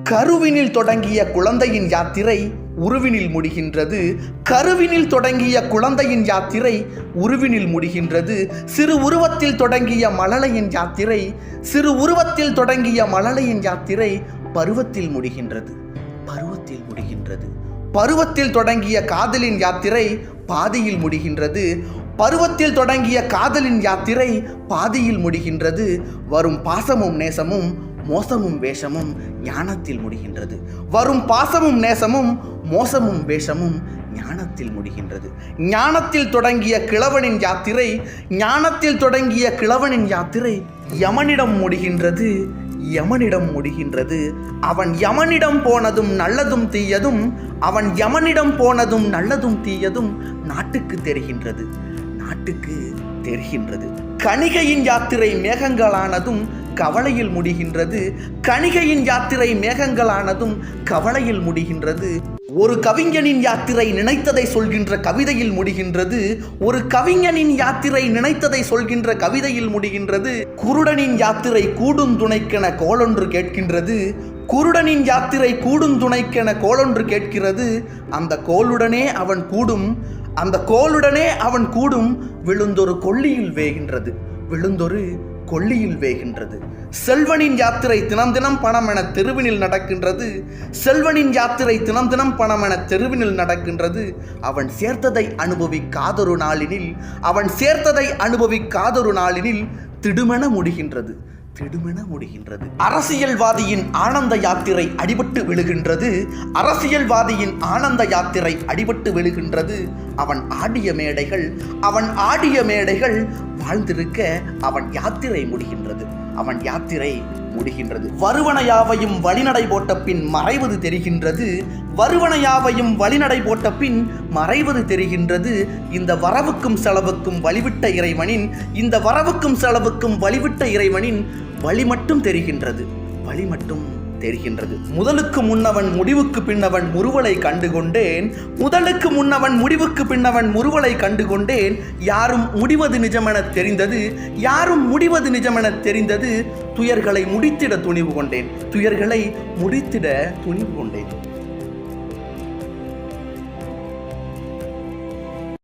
கருவினில் தொடங்கிய குழந்தையின் யாத்திரை உருவினில் முடிகின்றது. கருவினில் தொடங்கிய குழந்தையின் யாத்திரை உருவினில் முடிகின்றது. சிறு உருவத்தில் தொடங்கிய மழலையின் யாத்திரை பருவத்தில் முடிகின்றது. பருவத்தில் தொடங்கிய காதலின் யாத்திரை பாதியில் முடிகின்றது. பருவத்தில் தொடங்கிய காதலின் யாத்திரை பாதியில் முடிகின்றது. வரும் பாசமும் நேசமும் மோசமும் வேஷமும் ஞானத்தில் முடிகின்றது. ஞானத்தில் தொடங்கிய கிழவனின் யாத்திரை யமனிடம் முடிகின்றது. அவன் யமனிடம் போனதும் நல்லதும் தீயதும் நாட்டுக்கு தெரிகின்றது. கணிகையின் யாத்திரை மேகங்களானதும் கவலையில் முடிகின்றது. ஒரு கவிஞனின் யாத்திரை நினைத்ததை சொல்கின்ற கவிதையில் முடிகின்றது. குருடனின் யாத்திரை கூடும் துணைக்கென கோளொன்று கேட்கிறது. அந்த கோளுடனே அவன் கூடும் விழுந்தொரு கொள்ளியில் வேகின்றது. செல்வனின் யாத்திரை தினம் தினம் பணம் என தெருவினில் நடக்கின்றது. அவன் சேர்த்ததை அனுபவிக்காதொரு நாளினில் திடுமென முடிகின்றது. அரசியல்வாதியின் ஆனந்த யாத்திரை அடிபட்டு விழுகின்றது. அவன் ஆடிய மேடைகள் வாழ்ந்திருக்க அவன் யாத்திரை முடிகின்றது. வருவனையாவையும் வழிநடை போட்ட பின் மறைவது தெரிகின்றது. இந்த வரவுக்கும் செலவுக்கும் வழிவிட்ட இறைவனின் வழி மட்டும் தெரிகின்றது. முதலுக்கு முன்னவன் முடிவுக்கு பின்னவன் முறுவலை கண்டுகொண்டேன். யாரும் முடிவது நிஜமென தெரிந்தது. துயர்களை முடித்திட துணிவு கொண்டேன்.